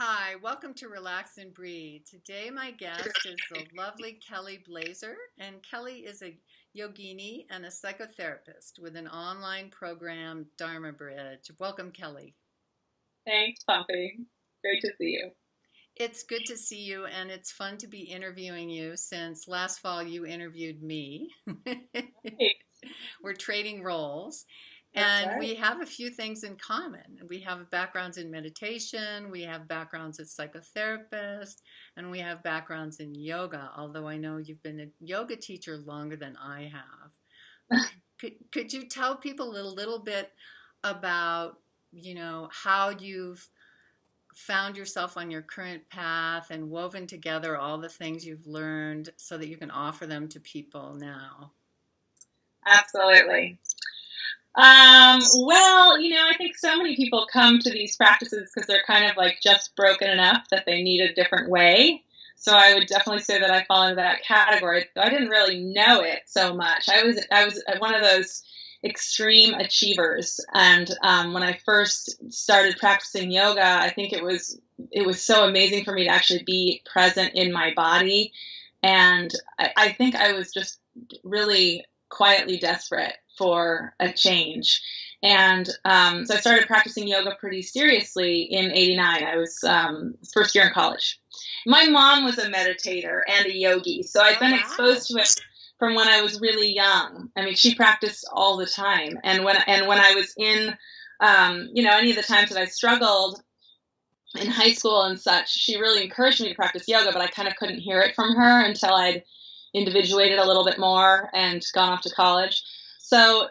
Hi, welcome to Relax and Breathe. Today, my guest is the lovely Kelly Blaser, and Kelly is a yogini and a psychotherapist with an online program, Dharma Bridge. Welcome, Kelly. Thanks, Pompe. Great to see you. It's good to see you, and it's fun to be interviewing you since last fall you interviewed me. Hey, We're trading roles. that's And right. we have a few things in common. We have backgrounds in meditation, we have backgrounds as psychotherapists, and we have backgrounds in yoga, although I know you've been a yoga teacher longer than I have. But could you tell people a little bit about, how you've found yourself on your current path and woven together all the things you've learned so that you can offer them to people now? Absolutely. I think so many people come to these practices because they're kind of like just broken enough that they need a different way. So I would definitely say that I fall into that category. I didn't really know it so much. I was one of those extreme achievers, and when I first started practicing yoga, I think it was so amazing for me to actually be present in my body, and I think I was just really quietly desperate for a change. And so I started practicing yoga pretty seriously in '89. I was first year in college. My mom was a meditator and a yogi, so I'd Oh, been wow. exposed to it from when I was really young. I mean, she practiced all the time, and when I was in, any of the times that I struggled in high school and such, she really encouraged me to practice yoga, but I kind of couldn't hear it from her until I'd individuated a little bit more and gone off to college. So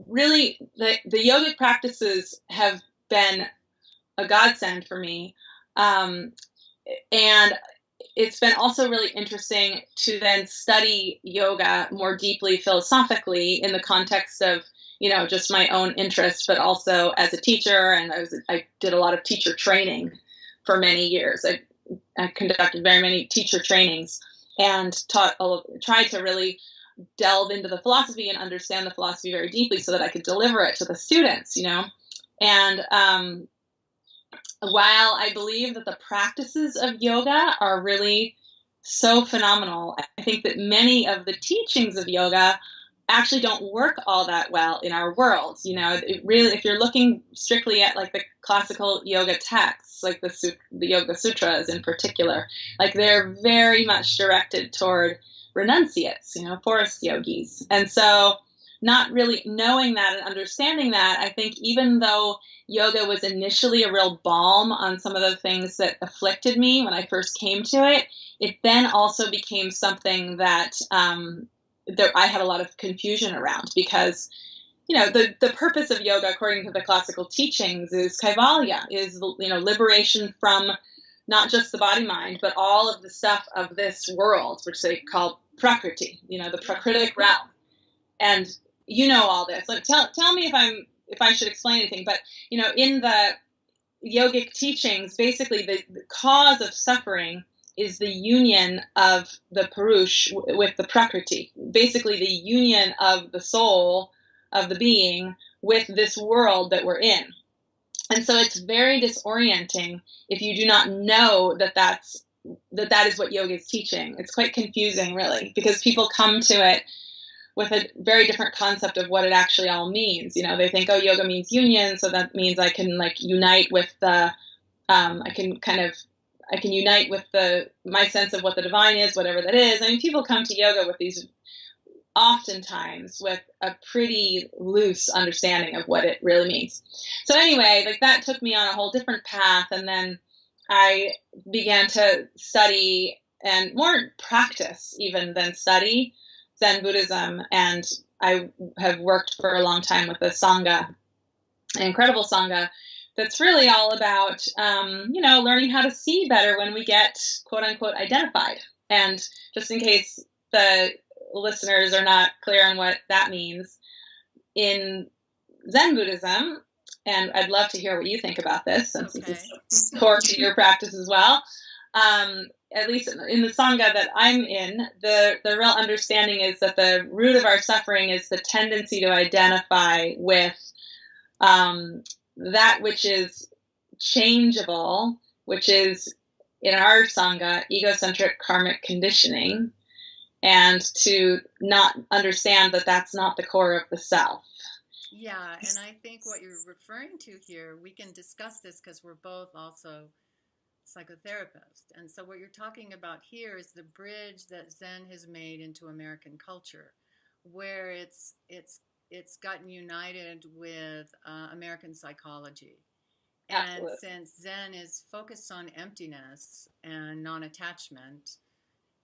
really, the yogic practices have been a godsend for me. Um, and it's been also really interesting to then study yoga more deeply philosophically in the context of just my own interest, but also as a teacher. And I did a lot of teacher training for many years. I conducted very many teacher trainings and tried to really delve into the philosophy and understand the philosophy very deeply so that I could deliver it to the students. And while I believe that the practices of yoga are really so phenomenal, I think that many of the teachings of yoga actually don't work all that well in our world. It really, if you're looking strictly at like the classical yoga texts, like the Yoga Sutras in particular, like they're very much directed toward renunciates, forest yogis. And so not really knowing that and understanding that, I think even though yoga was initially a real balm on some of the things that afflicted me when I first came to it, it then also became something that I had a lot of confusion around because the purpose of yoga, according to the classical teachings, is kaivalya, is liberation from not just the body mind, but all of the stuff of this world, which they call prakriti, the Yes. prakritic realm. And all this. Like, tell me if I should explain anything. But in the yogic teachings, basically the cause of suffering is the union of the purush with the prakriti. Basically, the union of the soul of the being with this world that we're in. And so it's very disorienting if you do not know that is what yoga is teaching. It's quite confusing, really, because people come to it with a very different concept of what it actually all means. They think, oh, yoga means union, so that means I can like unite with the, I can unite with my sense of what the divine is, whatever that is. I mean, people come to yoga with these oftentimes with a pretty loose understanding of what it really means. So anyway, like that took me on a whole different path, and then I began to study and more practice even than study Zen Buddhism, and I have worked for a long time with a sangha, an incredible sangha that's really all about learning how to see better when we get quote unquote identified. And just in case the listeners are not clear on what that means, in Zen Buddhism, and I'd love to hear what you think about this since this Okay. is core to your practice as well. At least in the Sangha that I'm in, the real understanding is that the root of our suffering is the tendency to identify with that which is changeable which is in our Sangha, egocentric karmic conditioning, and to not understand that that's not the core of the self. Yeah, and I think what you're referring to here, we can discuss this because we're both also psychotherapists. And so what you're talking about here is the bridge that Zen has made into American culture, where it's gotten united with American psychology. And Absolutely. since Zen is focused on emptiness and non-attachment,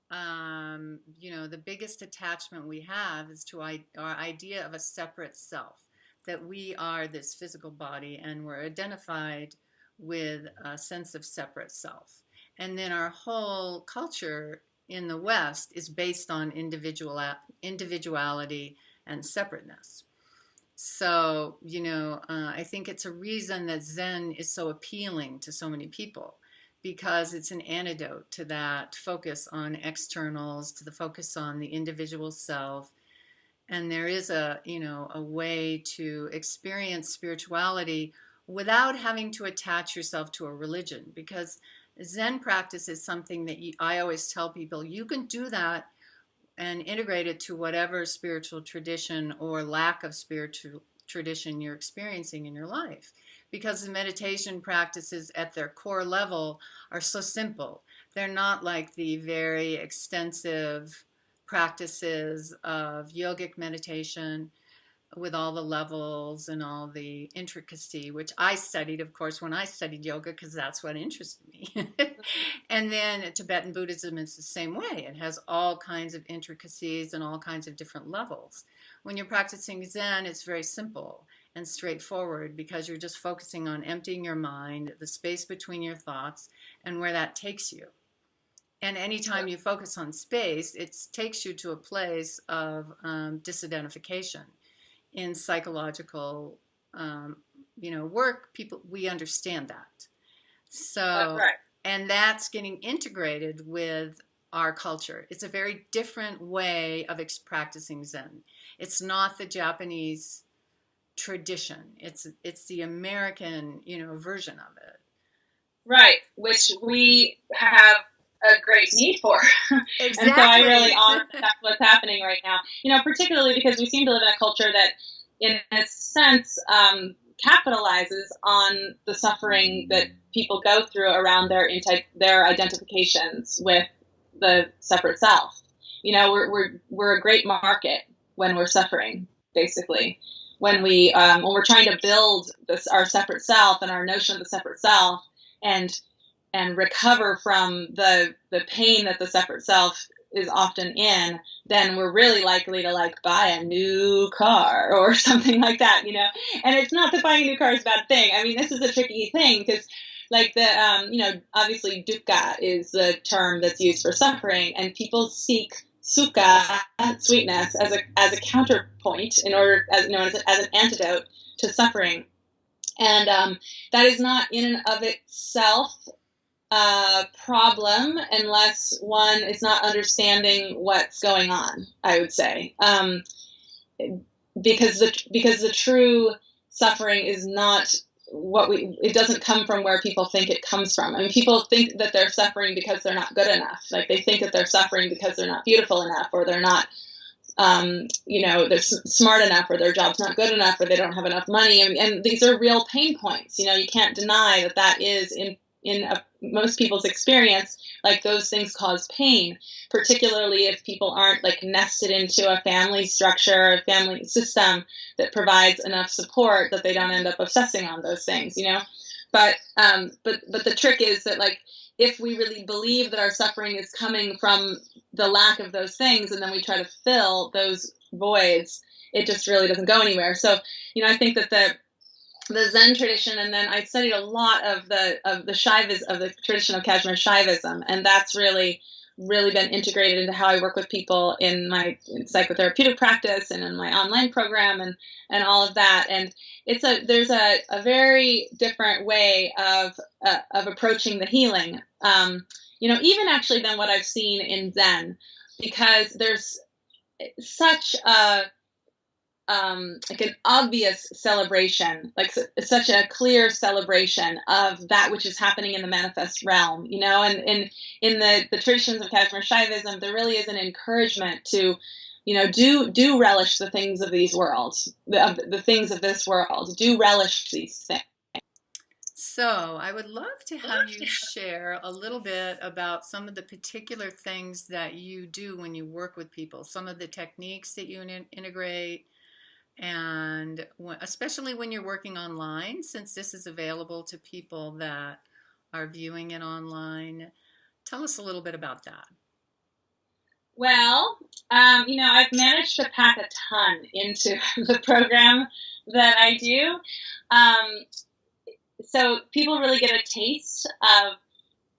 the biggest attachment we have is to our idea of a separate self, that we are this physical body and we're identified with a sense of separate self. And then our whole culture in the West is based on individuality and separateness. So, I think it's a reason that Zen is so appealing to so many people, because it's an antidote to that focus on externals, to the focus on the individual self. And there is a way to experience spirituality without having to attach yourself to a religion, because Zen practice is something that I always tell people, you can do that and integrate it to whatever spiritual tradition or lack of spiritual tradition you're experiencing in your life. Because the meditation practices at their core level are so simple. They're not like the very extensive practices of yogic meditation with all the levels and all the intricacy, which I studied, of course, when I studied yoga, because that's what interested me. And then Tibetan Buddhism is the same way. It has all kinds of intricacies and all kinds of different levels. When you're practicing Zen, it's very simple and straightforward, because you're just focusing on emptying your mind, the space between your thoughts, and where that takes you. And anytime you focus on space, it takes you to a place of disidentification. In psychological, work, we understand that. So, Right. and that's getting integrated with our culture. It's a very different way of practicing Zen. It's not the Japanese tradition. It's the American, version of it. Right, which we have a great need for. Exactly. And so I really honor that that's what's happening right now. Particularly because we seem to live in a culture that, in a sense, capitalizes on the suffering that people go through around their identifications with the separate self. We're a great market when we're suffering, basically. When we're trying to build our separate self and our notion of the separate self, and recover from the pain that the separate self is often in, then we're really likely to buy a new car or something like that, And it's not that buying a new car is a bad thing. I mean, this is a tricky thing, because obviously dukkha is the term that's used for suffering, and people seek sukha, sweetness, as a counterpoint in order, as an antidote to suffering. And that is not in and of itself a problem unless one is not understanding what's going on, I would say. Because the true suffering is not it doesn't come from where people think it comes from. I mean, people think that they're suffering because they're not good enough. They think that they're suffering because they're not beautiful enough, or they're not they're smart enough, or their job's not good enough, or they don't have enough money. And these are real pain points. You can't deny that is in most people's experience, those things cause pain, particularly if people aren't nested into a family structure, a family system that provides enough support that they don't end up obsessing on those things, But the trick is that if we really believe that our suffering is coming from the lack of those things, and then we try to fill those voids, it just really doesn't go anywhere. So, I think that the Zen tradition, and then I studied a lot of the Shaivism, of the tradition of Kashmir Shaivism, and that's really been integrated into how I work with people in my psychotherapeutic practice and in my online program and all of that. And there's a very different way of approaching the healing, even actually than what I've seen in Zen, because there's such a like an obvious celebration, like such a clear celebration of that which is happening in the manifest realm, you know, and in the traditions of Kashmir Shaivism, there really is an encouragement to, you know, do relish the things of these worlds, the things of this world, do relish these things. So, I would love to have you share a little bit about some of the particular things that you do when you work with people, some of the techniques that you integrate, and especially when you're working online, since this is available to people that are viewing it online. Tell us a little bit about that. Well, you know, I've managed to pack a ton into the program that I do. So people really get a taste of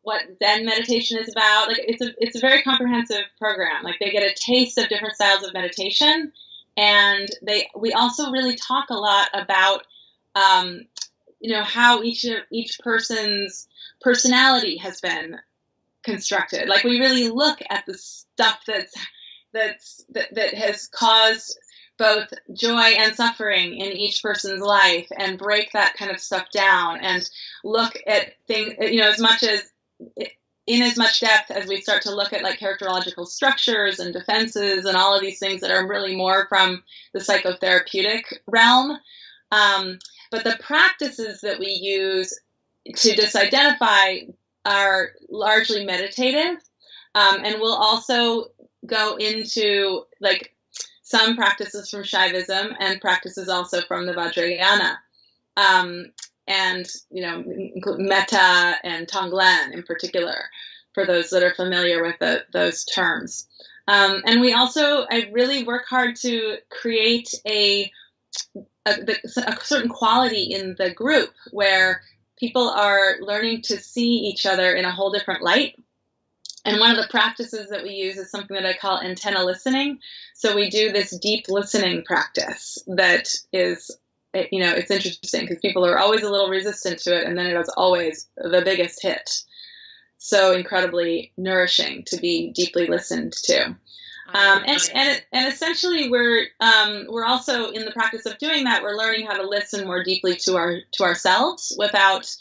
what Zen meditation is about. Like it's a very comprehensive program. Like they get a taste of different styles of meditation, and we also really talk a lot about you know, how each person's personality has been constructed. Like we really look at the stuff that has caused both joy and suffering in each person's life, and break that kind of stuff down and look at things, you know, in as much depth as we start to look at like characterological structures and defenses and all of these things that are really more from the psychotherapeutic realm. But the practices that we use to disidentify are largely meditative, and we'll also go into like some practices from Shaivism and practices also from the Vajrayana, and you know, metta and Tonglen in particular, for those that are familiar with those terms. And I really work hard to create a certain quality in the group where people are learning to see each other in a whole different light. And one of the practices that we use is something that I call antenna listening. So we do this deep listening practice that is, you know, it's interesting because people are always a little resistant to it, and then it is always the biggest hit. So incredibly nourishing to be deeply listened to. And essentially we're also in the practice of doing that. We're learning how to listen more deeply to ourselves without,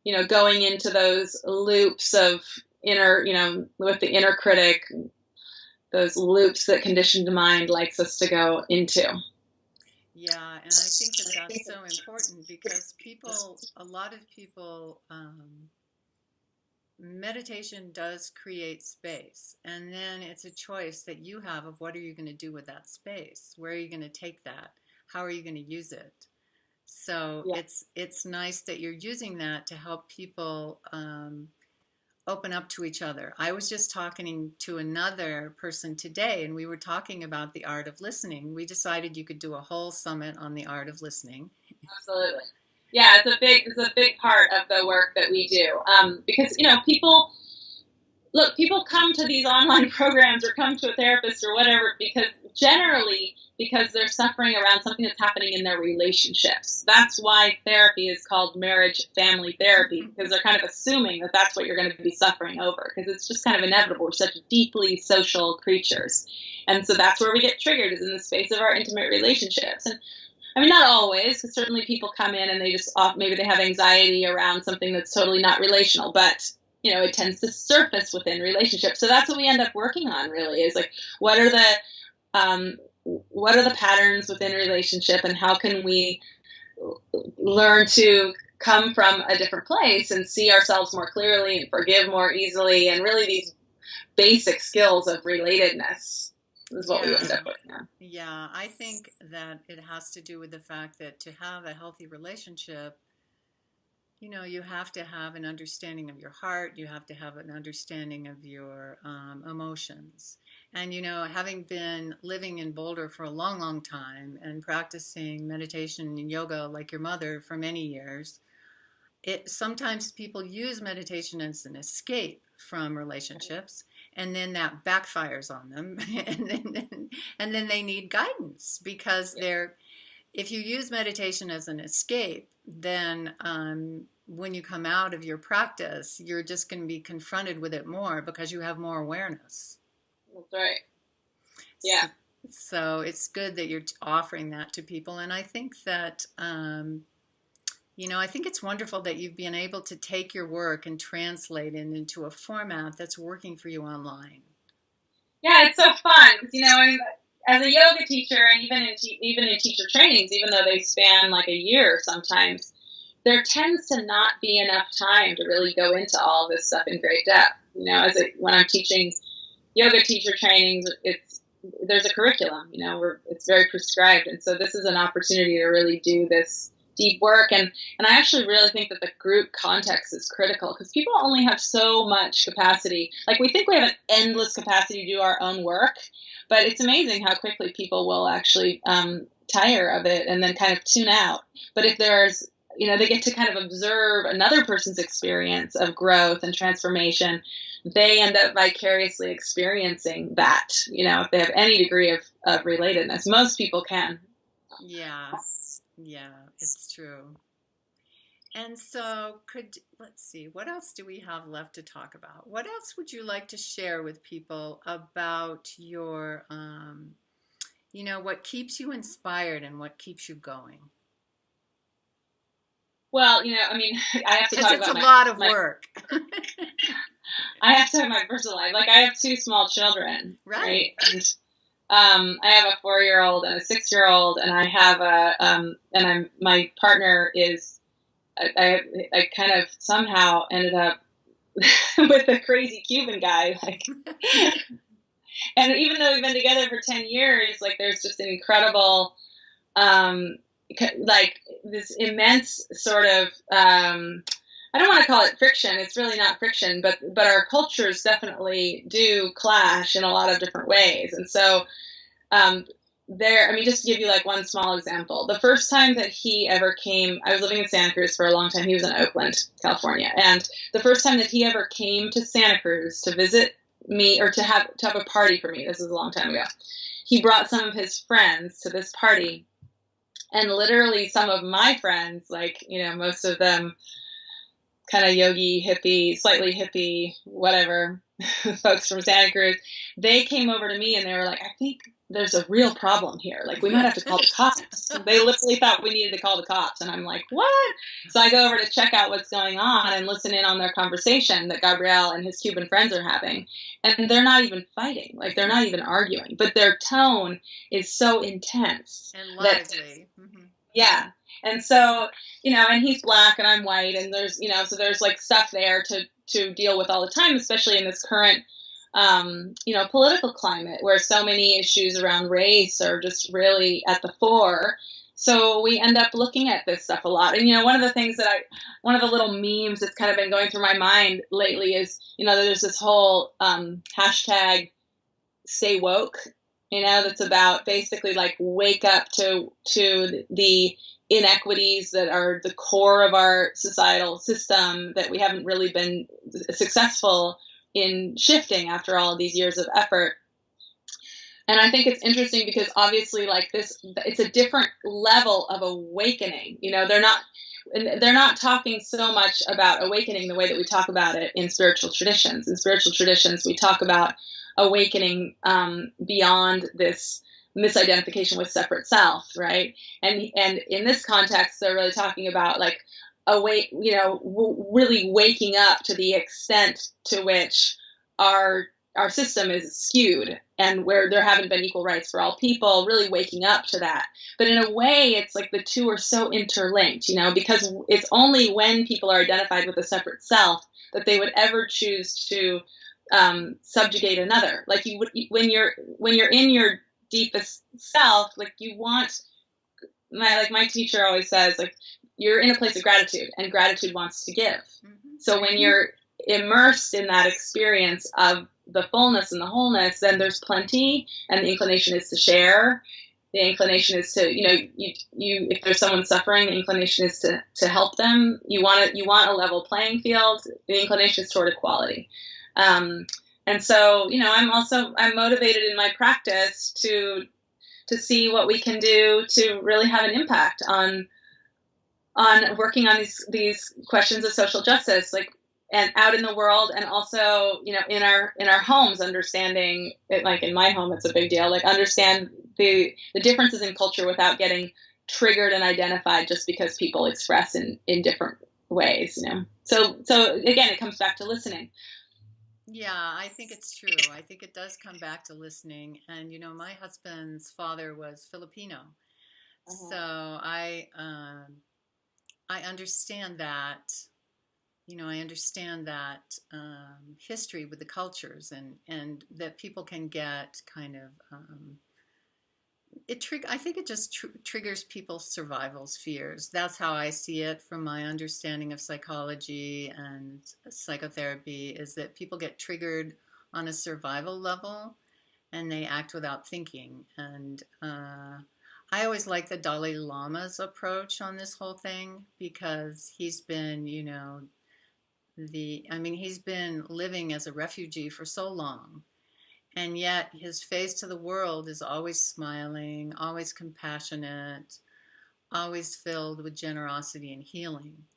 you know, going into those loops of inner, you know, with the inner critic, those loops that conditioned mind likes us to go into. Yeah, and I think that that's so important because a lot of people, meditation does create space, and then it's a choice that you have of what are you going to do with that space? Where are you going to take that? How are you going to use it? So Yeah. it's nice that you're using that to help people open up to each other. I was just talking to another person today, and we were talking about the art of listening. We decided you could do a whole summit on the art of listening. Absolutely. Yeah, it's a big part of the work that we do, because, you know, people come to these online programs or come to a therapist or whatever because they're suffering around something that's happening in their relationships. That's why therapy is called marriage family therapy, because they're kind of assuming that that's what you're going to be suffering over, because it's just kind of inevitable. We're such deeply social creatures. And so that's where we get triggered, is in the space of our intimate relationships. And I mean, not always, because certainly people come in and they just maybe they have anxiety around something that's totally not relational, but you know, it tends to surface within relationships. So that's what we end up working on, really, is like what are the patterns within a relationship, and how can we learn to come from a different place and see ourselves more clearly and forgive more easily, and really these basic skills of relatedness is what we end up working on. Yeah, I think that it has to do with the fact that to have a healthy relationship, you know, you have to have an understanding of your heart. You have to have an understanding of your emotions. And, you know, having been living in Boulder for a long, long time and practicing meditation and yoga like your mother for many years, sometimes people use meditation as an escape from relationships, and then that backfires on them, and then they need guidance because if you use meditation as an escape, then when you come out of your practice, you're just going to be confronted with it more because you have more awareness. That's right. Yeah. So it's good that you're offering that to people. And I think that, I think it's wonderful that you've been able to take your work and translate it into a format that's working for you online. Yeah, it's so fun. 'Cause, I mean, as a yoga teacher, and even in teacher trainings, even though they span like a year sometimes, there tends to not be enough time to really go into all this stuff in great depth. When I'm teaching yoga teacher trainings, there's a curriculum. It's very prescribed, and so this is an opportunity to really do this deep work. And I actually really think that the group context is critical, because people only have so much capacity. Like, we think we have an endless capacity to do our own work, but it's amazing how quickly people will actually tire of it and then kind of tune out. But if there's, they get to kind of observe another person's experience of growth and transformation, they end up vicariously experiencing that, if they have any degree of relatedness. Most people can. Yeah. Yeah, it's true. And so let's see, what else do we have left to talk about? What else would you like to share with people about your, what keeps you inspired and what keeps you going? Well, I mean, I have to talk about it's a lot of work. I have to have my personal life. Like, I have 2 small children, right? And I have a 4-year-old and a 6-year-old, and I have my partner is, I kind of somehow ended up with a crazy Cuban guy, like, and even though we've been together for 10 years, like, there's just an incredible, like, this immense sort of, I don't want to call it friction. It's really not friction, but our cultures definitely do clash in a lot of different ways. And so just to give you like one small example, the first time that he ever came, I was living in Santa Cruz for a long time. He was in Oakland, California. And the first time that he ever came to Santa Cruz to visit me, or to have a party for me, this is a long time ago, he brought some of his friends to this party. And literally some of my friends, like, most of them kind of yogi, hippie, slightly hippie, whatever, folks from Santa Cruz, they came over to me and they were like, I think there's a real problem here. Like, we might have to call the cops. They literally thought we needed to call the cops. And I'm like, what? So I go over to check out what's going on and listen in on their conversation that Gabriel and his Cuban friends are having. And they're not even fighting. Like, they're not even arguing. But their tone is so intense. And lively. Yeah. And so, and he's black and I'm white, and there's, so there's like stuff there to deal with all the time, especially in this current, political climate where so many issues around race are just really at the fore. So we end up looking at this stuff a lot. And, one of the things one of the little memes that's kind of been going through my mind lately is, there's this whole hashtag stay woke, that's about basically like wake up to the inequities that are the core of our societal system that we haven't really been successful in shifting after all of these years of effort. And I think it's interesting because obviously, like, it's a different level of awakening. They're not talking so much about awakening the way that we talk about it in spiritual traditions. In spiritual traditions, we talk about awakening beyond this misidentification with separate self, right? And in this context, they're really talking about like really waking up to the extent to which our system is skewed, and where there haven't been equal rights for all people, really waking up to that. But in a way, it's like the two are so interlinked, because it's only when people are identified with a separate self that they would ever choose to subjugate another. Like, you would, when you're in your deepest self, like, you want, my teacher always says, like, you're in a place of gratitude, and gratitude wants to give. So when you're immersed in that experience of the fullness and the wholeness, then there's plenty, and the inclination is to share. The inclination is to, you if there's someone suffering, the inclination is to help them. You want a level playing field. The inclination is toward equality. And so, I'm motivated in my practice to see what we can do to really have an impact on working on these questions of social justice. Like, and out in the world, and also, you know, in our homes, understanding it. Like in my home, it's a big deal. Like understand the differences in culture without getting triggered and identified just because people express in different ways, you know. So again, it comes back to listening. Yeah, I think it's true. I think it does come back to listening. And you know, my husband's father was Filipino, so Uh-huh. I understand that. You know, I understand that history with the cultures, and that people can get kind of I think it just triggers people's survival fears. That's how I see it from my understanding of psychology and psychotherapy, is that people get triggered on a survival level and they act without thinking. And I always like the Dalai Lama's approach on this whole thing, because he's been, you know, he's been living as a refugee for so long, and yet his face to the world is always smiling, always compassionate, always filled with generosity and healing.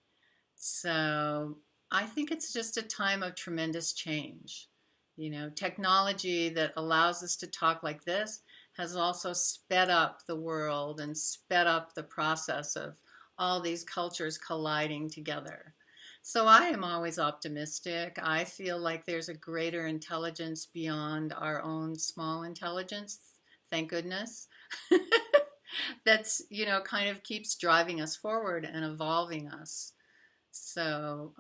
So I think it's just a time of tremendous change. You know, technology that allows us to talk like this has also sped up the world and sped up the process of all these cultures colliding together. So I am always optimistic. I feel like there's a greater intelligence beyond our own small intelligence, thank goodness. That's, you know, kind of keeps driving us forward and evolving us. So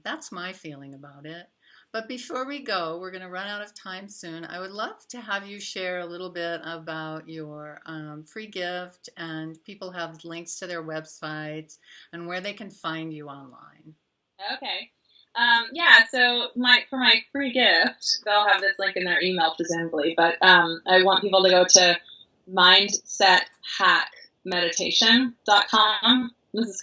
that's my feeling about it. But before we go, we're going to run out of time soon. I would love to have you share a little bit about your free gift, and people have links to their websites and where they can find you online. Okay. Yeah, so for my free gift, they'll have this link in their email, presumably, but I want people to go to mindsethackmeditation.com. This is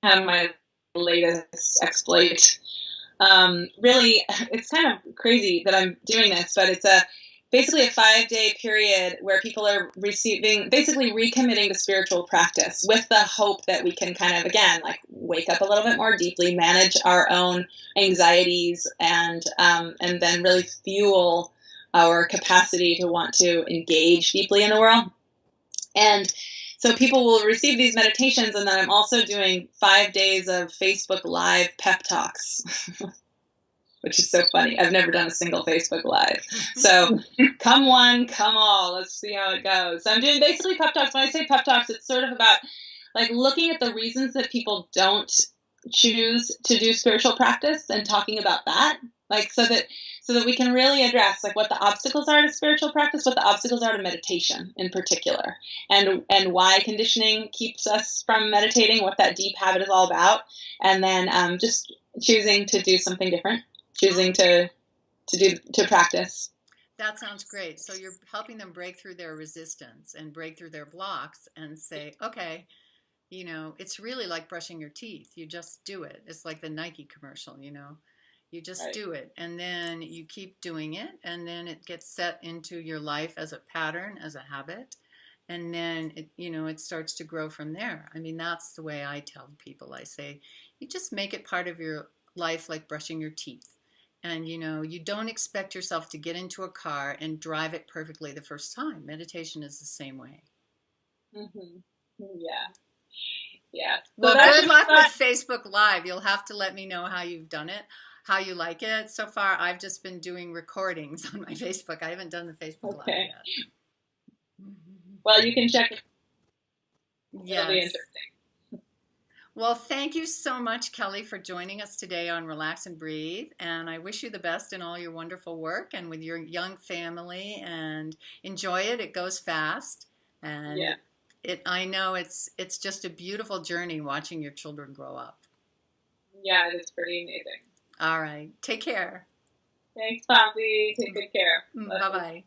kind of my latest exploit. Really, it's kind of crazy that I'm doing this, but it's basically a 5-day period where people are basically recommitting to spiritual practice with the hope that we can kind of, again, like wake up a little bit more deeply, manage our own anxieties, and then really fuel our capacity to want to engage deeply in the world. And so people will receive these meditations, and then I'm also doing 5 days of Facebook Live pep talks, which is so funny. I've never done a single Facebook Live. So come one, come all. Let's see how it goes. So I'm doing basically pep talks. When I say pep talks, it's sort of about like looking at the reasons that people don't choose to do spiritual practice and talking about that, like so that we can really address like what the obstacles are to spiritual practice, what the obstacles are to meditation in particular, and why conditioning keeps us from meditating, what that deep habit is all about, and then just choosing to do something different, choosing to practice. That sounds great. So you're helping them break through their resistance and break through their blocks and say, okay, you know, it's really like brushing your teeth. You just do it. It's like the Nike commercial, you know. You just Right. do it, and then you keep doing it, and then it gets set into your life as a pattern, as a habit, and then it, you know, it starts to grow from there. I mean, that's the way I tell people. I say, you just make it part of your life like brushing your teeth. And you know, you don't expect yourself to get into a car and drive it perfectly the first time. Meditation is the same way. Mm-hmm. Yeah. Yeah. Well, good luck with Facebook Live. You'll have to let me know how you've done it, how you like it. So far, I've just been doing recordings on my Facebook. I haven't done the Facebook Live yet. Well, you can check it. Yes. It'll be interesting. Well, thank you so much, Kelly, for joining us today on Relax and Breathe. And I wish you the best in all your wonderful work and with your young family. And enjoy it. It goes fast. And yeah. I know it's just a beautiful journey watching your children grow up. Yeah, it's pretty amazing. All right. Take care. Thanks, Pompe. Take good care. Bye-bye.